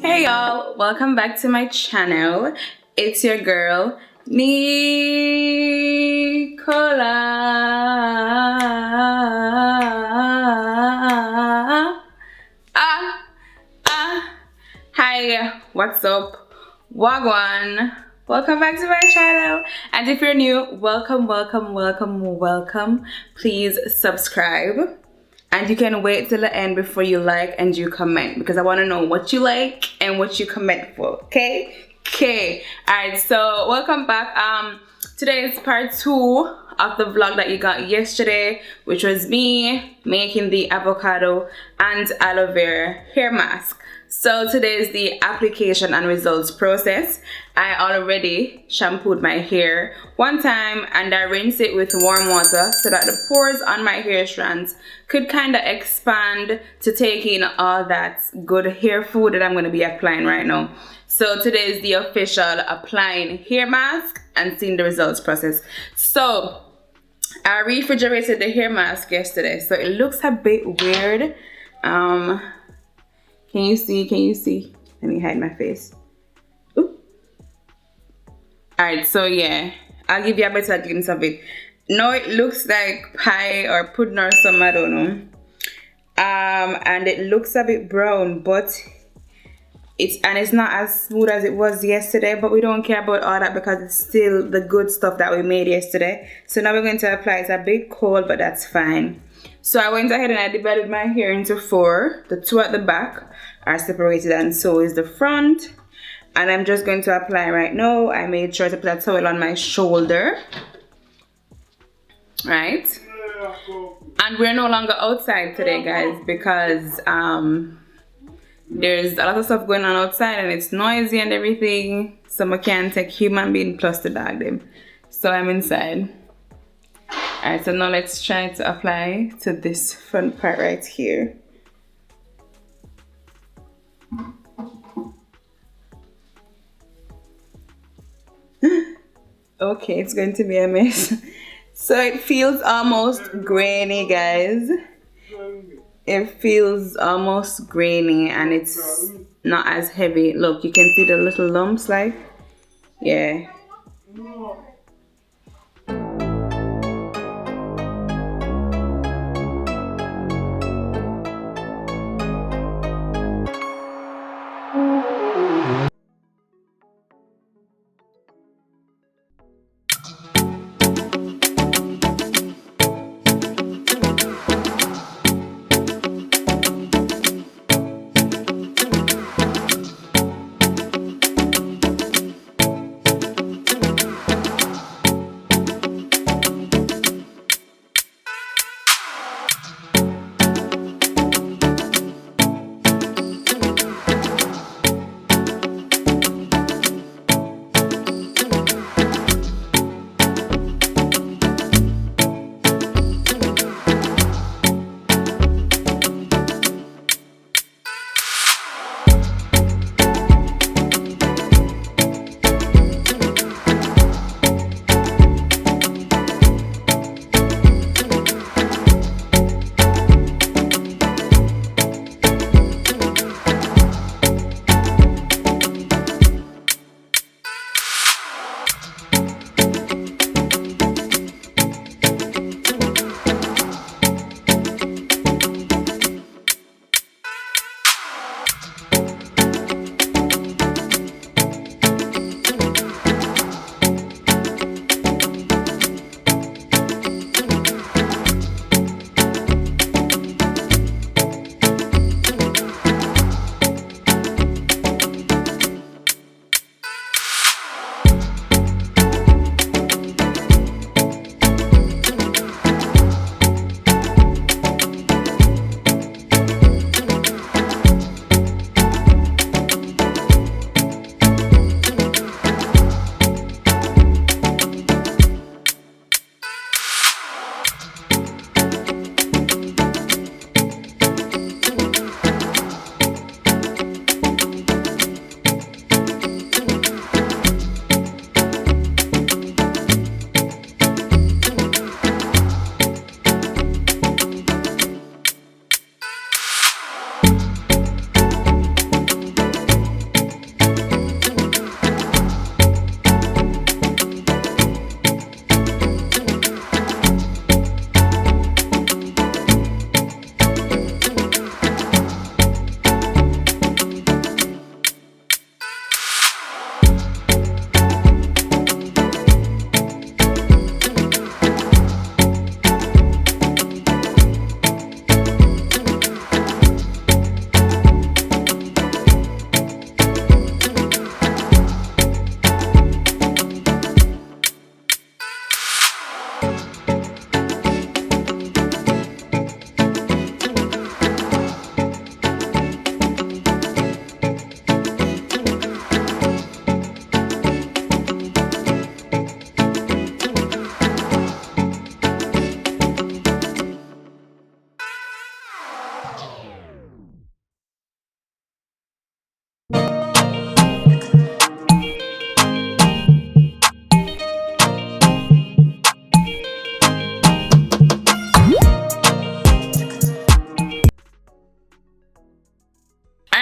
Hey y'all, welcome back to my channel. It's your girl Nicola. Hi, what's up? Wagwan. Welcome back to my channel. And if you're new, welcome. Please subscribe. And you can wait till the end before you like and you comment, because I want to know what you like and what you comment for. Okay. Alright, so welcome back. Today is part 2 of the vlog that you got yesterday, which was me making the avocado and aloe vera hair mask. So today is the application and results process. I already shampooed my hair one time and I rinsed it with warm water so that the pores on my hair strands could kind of expand to take in all that good hair food that I'm going to be applying right now. So today is the official applying hair mask and seeing the results process. So I refrigerated the hair mask yesterday, so it looks a bit weird. Can you see? Let me hide my face. Alright, so yeah, I'll give you a better glimpse of it. Now it looks like pie or pudding or something, I don't know. And it looks a bit brown, but it's not as smooth as it was yesterday, but we don't care about all that because it's still the good stuff that we made yesterday. So now we're going to apply. It's a bit cold, but that's fine. So I went ahead and I divided my hair into 4. The 2 at the back are separated and so is the front. And I'm just going to apply right now. I made sure to put a towel on my shoulder. Right? And we're no longer outside today, guys, because there's a lot of stuff going on outside and it's noisy and everything. So I can't take human being plus the dog them. So I'm inside. Alright, so now let's try to apply to this front part right here. Okay, it's going to be a mess. So it feels almost grainy, guys. It feels almost grainy and it's not as heavy. Look, you can see the little lumps, like, yeah.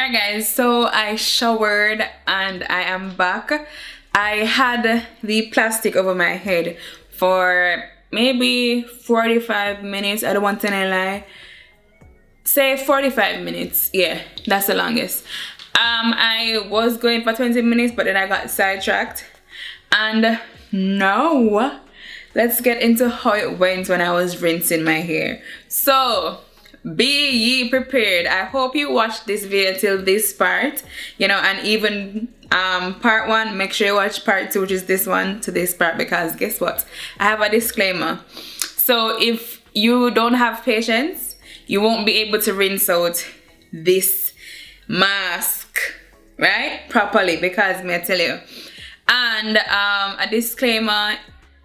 Alright guys, so I showered and I am back. I had the plastic over my head for maybe 45 minutes. I don't want to lie. Say 45 minutes. Yeah, that's the longest. I was going for 20 minutes, but then I got sidetracked. And now, let's get into how it went when I was rinsing my hair. So, be ye prepared. I hope you watched this video till this part, you know, and even part 1, make sure you watch part 2, which is this one, to this part, because guess what? I have a disclaimer. So, if you don't have patience, you won't be able to rinse out this mask, right, properly, because may I tell you. And a disclaimer,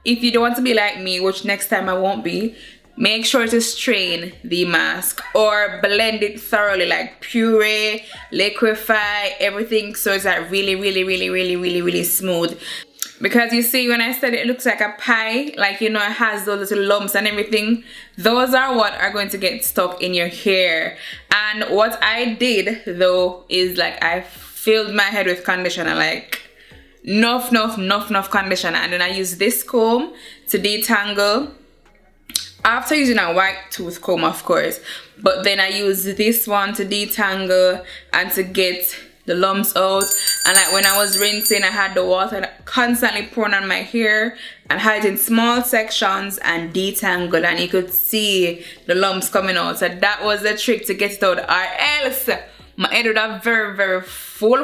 if you don't want to be like me, which next time I won't be, make sure to strain the mask or blend it thoroughly, like puree, liquefy, everything, so it's like really smooth. Because you see, when I said it looks like a pie, like, you know, it has those little lumps and everything, those are what are going to get stuck in your hair. And what I did though is like I filled my head with conditioner, like enough conditioner, and then I use this comb to detangle after using a white tooth comb, of course, but then I use this one to detangle and to get the lumps out. And like when I was rinsing, I had the water constantly pouring on my hair and had it in small sections and detangled, and you could see the lumps coming out. So that was the trick to get it out, or else my head would have very full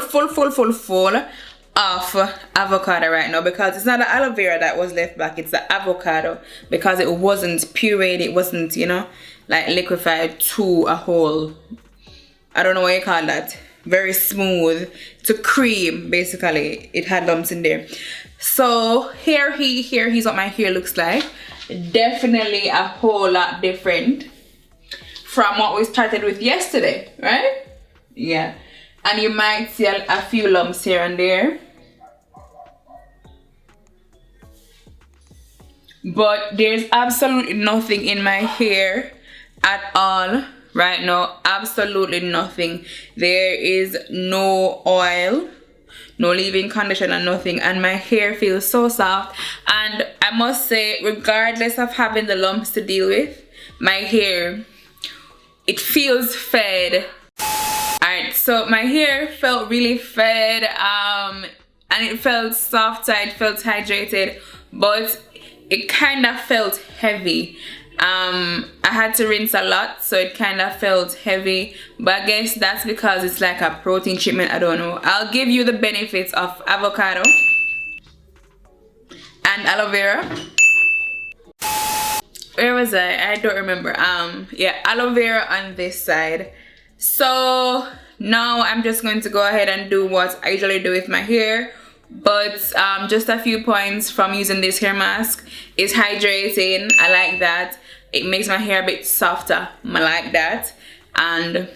of avocado right now, because it's not the aloe vera that was left back, it's the avocado, because it wasn't pureed, it wasn't, you know, like liquefied to a whole, I don't know what you call that, very smooth to cream. Basically it had lumps in there. So here's what my hair looks like. Definitely a whole lot different from what we started with yesterday, right? Yeah, and you might see a few lumps here and there, but there's absolutely nothing in my hair at all right now. Absolutely nothing. There is no oil, no leave-in conditioner, nothing, and my hair feels so soft. And I must say, regardless of having the lumps to deal with, my hair, it feels fed. Alright, so my hair felt really fed, and it felt softer, it felt hydrated, but it kind of felt heavy. I had to rinse a lot, so it kind of felt heavy, but I guess that's because it's like a protein treatment. I don't know. I'll give you the benefits of avocado and aloe vera. Where was I don't remember. Yeah, aloe vera on this side. So now I'm just going to go ahead and do what I usually do with my hair, but just a few points from using this hair mask. It's hydrating, I like that. It makes my hair a bit softer, I like that. And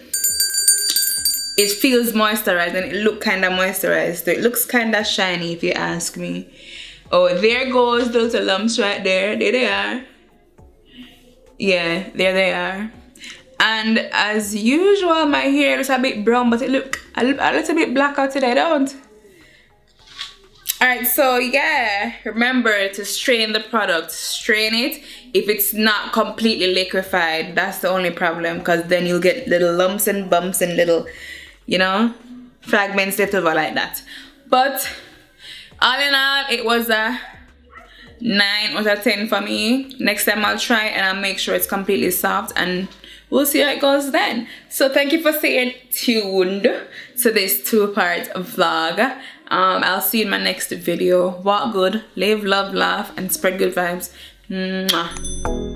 it feels moisturized, and it looks kind of moisturized, so it looks kind of shiny if you ask me. Oh, there goes those lumps right there. There they are. Yeah, there they are. And as usual, my hair looks a bit brown, but it looks a little bit blacker today, don't? Alright, so yeah, remember to strain the product. Strain it. If it's not completely liquefied, that's the only problem, because then you'll get little lumps and bumps and little, you know, fragments left over like that. But all in all, it was a 9 out of 10 for me. Next time I'll try and I'll make sure it's completely soft, and we'll see how it goes then. So thank you for staying tuned to this 2-part vlog. I'll see you in my next video. Walk good, live, love, laugh, and spread good vibes. Mwah.